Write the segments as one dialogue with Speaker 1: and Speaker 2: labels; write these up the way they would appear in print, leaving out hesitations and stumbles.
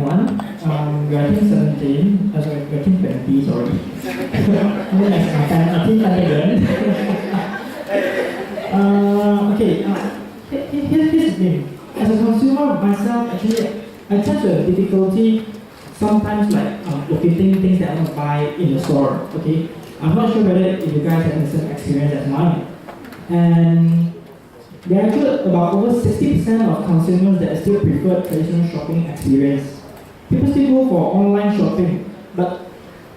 Speaker 1: everyone. We are team 17, sorry, we are team 20, sorry. Team 11. Here's the thing. As a consumer myself, actually, I tend to have difficulty sometimes locating things that I want to buy in the store. Okay, I'm not sure whether if you guys have the same experience as mine. And there are actually about over 60% of consumers that still prefer traditional shopping experience. People still go for online shopping, but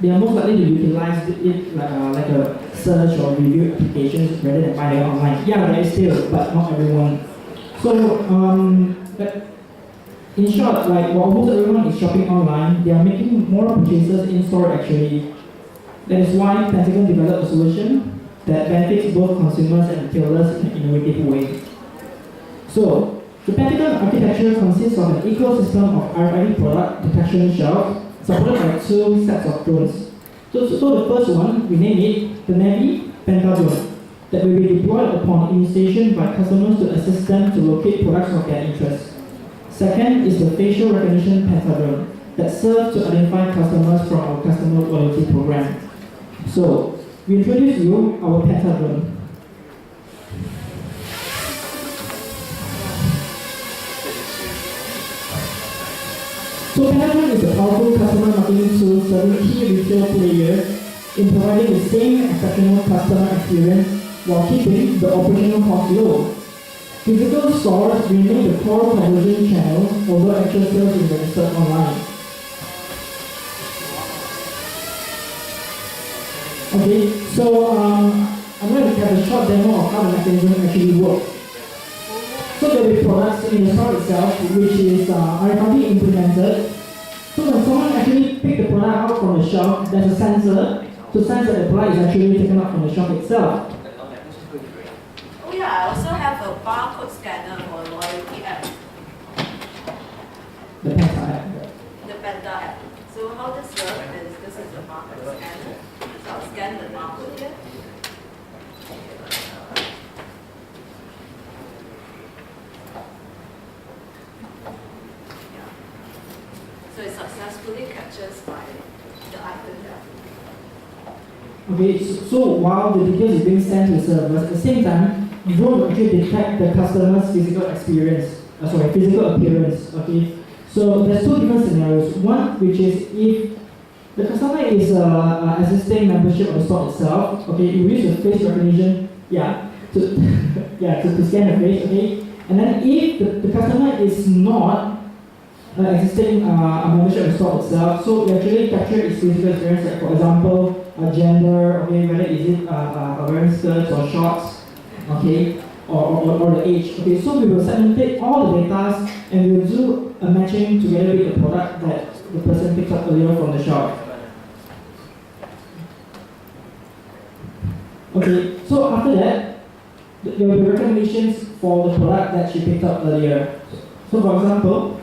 Speaker 1: they are most likely to utilize it like a search or review applications rather than buying it online. Yeah, there is still, but not everyone. So, but in short, while most everyone is shopping online, they are making more purchases in store actually. That is why Pentagon developed a solution that benefits both consumers and retailers in an innovative way. So, the Pentagon architecture consists of an ecosystem of RFID product detection shelves supported by two sets of drones. So the first one, we name it the Navy Pentadrone, that will be deployed upon initiation by customers to assist them to locate products of their interest. Second is the facial recognition Pentadrone, that serves to identify customers from our customer loyalty program. So, we introduce you our Pentadrone. So Pentadrone is a powerful customer marketing tool serving key retail players in providing the same exceptional customer experience while keeping the operational cost low. Physical stores remain the core conversion channel, although actual sales is registered online. Okay, so I'm going to have a short demo of how the mechanism actually works. So there will be products in the store itself, which is RFID implemented. So when someone actually picks the product out from the shelf, there's a sensor to sense that the product is actually taken out from the shelf itself.
Speaker 2: Oh yeah, I also have a barcode scanner for loyalty app.
Speaker 1: The Penta app.
Speaker 2: The Penta app. So how this works is this is the barcode scanner. So I'll scan the barcode here. So it successfully captures the item there.
Speaker 1: Okay, so while the details is being sent to the servers, at the same time, the drone will actually detect the customer's physical appearance. Okay, so there's two different scenarios. One, which is if the customer is assisting membership of the store itself. Okay, you use the face recognition, to scan the face. Okay, and then if the customer is not existing a membership of the store itself, so we actually capture its physical appearance, like for example, gender, okay, whether is it wearing skirts or shorts, okay, or the age. Okay, so we will segmentate all the data and we will do a matching together with the product that the person picked up earlier from the shop. Okay, so after that, there will be recommendations for the product that she picked up earlier. So for example,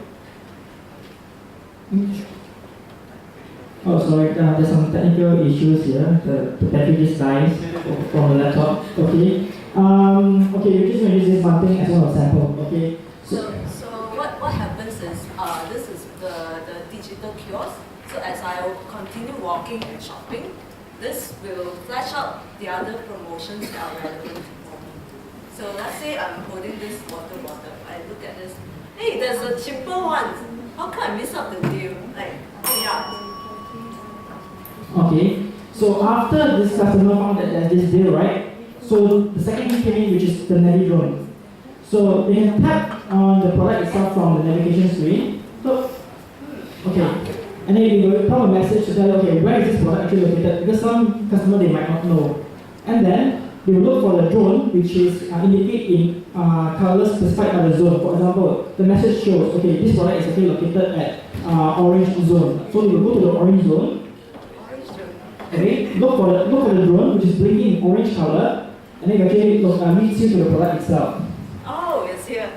Speaker 1: oh sorry, there's some technical issues here. The battery just dies from the laptop. Okay. Okay, we're just going to use this one thing as one of sample. Okay.
Speaker 2: So what happens is this is the digital kiosk. So as I will continue walking and shopping, this will flash out the other promotions that are relevant for me. So let's say I'm holding this water bottle. I look at this. Hey, there's a cheaper one. How can I miss out the deal? Like, oh yeah.
Speaker 1: Okay. So after this customer found that there's this deal, right? So the second thing came in, which is the navigation. So they can tap on the product itself from the navigation screen. So, okay. And then they will come a message to tell, okay, where is this product actually located? Because some customer they might not know. And then they will look for the drone, which is indicated in colors specified by the zone. For example, the message shows, okay, this product is actually located at orange zone. So you will go to the orange zone. Okay, look for the drone, which is blinking in orange color, and then actually leads you to the product itself.
Speaker 2: Oh, it's here.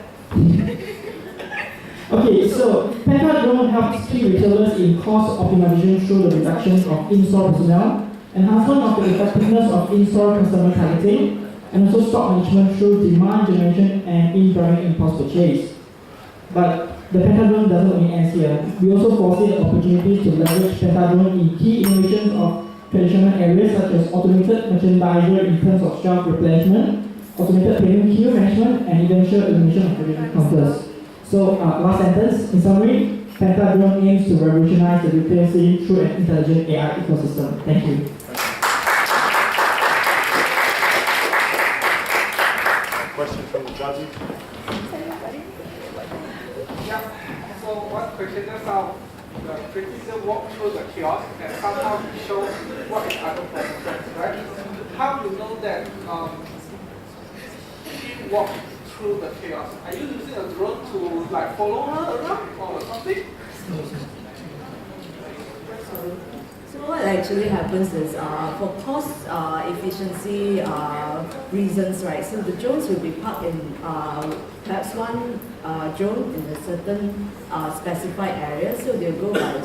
Speaker 1: Okay, so Pentadrone helps key retailers in cost optimization through the reduction of in-store personnel, enhancement of the effectiveness of in-store customer targeting, and also stock management through demand generation and indirect impulse purchase. But the Pentadrone doesn't only end here. We also foresee opportunities to leverage Pentadrone in key innovations of traditional areas such as automated merchandiser in terms of shelf replenishment, automated payment queue management, and eventual elimination of traditional counters. So, last sentence, in summary, Pentadrone aims to revolutionize the retail scene through an intelligent AI ecosystem. Thank you.
Speaker 3: Question from the judges?
Speaker 4: Yeah. So one question is how the critical walk through the kiosk and somehow he shows what is other promotions, right? How do you know that she walked through the kiosk? Are you using a drone to like follow her around or something?
Speaker 2: So what actually happens is, for cost efficiency reasons, right? So the drones will be parked in perhaps one drone in a certain specified area. So they'll go by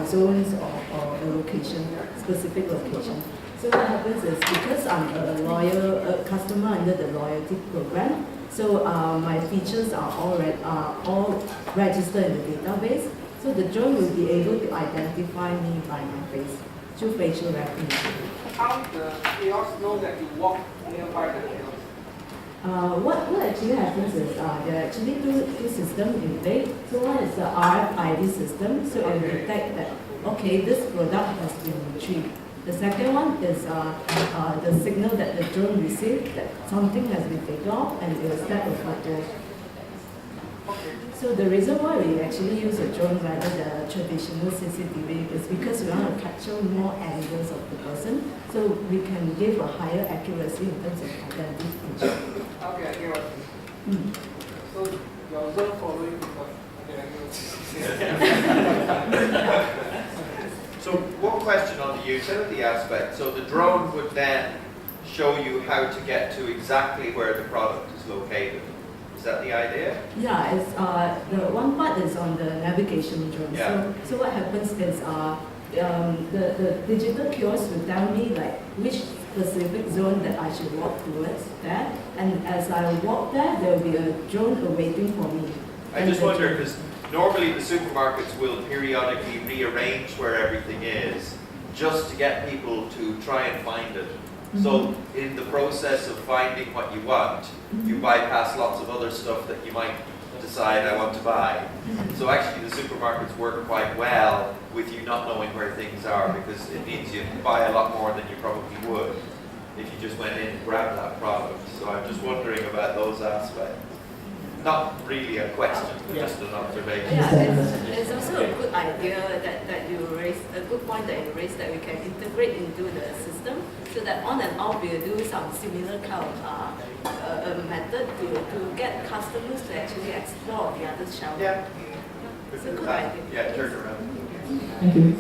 Speaker 2: zones or a location, specific location. So what happens is, because I'm a customer under the loyalty program, so my features are all registered in the database. So the drone will be able to identify me by my face through facial recognition.
Speaker 4: How the kiosk know that you walk nearby the kiosk?
Speaker 2: What actually happens is, there are actually two systems in play. So one is the RFID system, so it will detect that, okay, this product has been retrieved. The second one is the signal that the drone received that something has been taken off, and it will snap a photo. So the reason why we actually use a drone rather than a traditional CCTV is because we want to capture more angles of the person, so we can give a higher accuracy in terms of identification.
Speaker 4: Okay, I get what you mean. So your zone following because
Speaker 5: So one question on the utility aspect. So the drone would then show you how to get to exactly where the product is located. Is that the idea?
Speaker 2: Yeah, it's the one part is on the navigation drone.
Speaker 5: Yeah.
Speaker 2: So what happens is the digital kiosk will tell me like which specific zone that I should walk towards there, and as I walk there will be a drone awaiting for me.
Speaker 5: I just wonder because normally the supermarkets will periodically rearrange where everything is just to get people to try and find it. So in the process of finding what you want, you bypass lots of other stuff that you might decide I want to buy. So actually the supermarkets work quite well with you not knowing where things are, because it means you buy a lot more than you probably would if you just went in and grabbed that product. So I'm just wondering about those aspects. Not really a question, but just an observation.
Speaker 2: Yeah, it's also a good idea that you raised, a good point that you raised, that we can integrate into the system so that on and off we'll do some similar kind of method to get customers to actually explore the other shelf.
Speaker 5: Yeah.
Speaker 2: It's a good idea.
Speaker 5: Yeah, turn around.
Speaker 1: Thank you.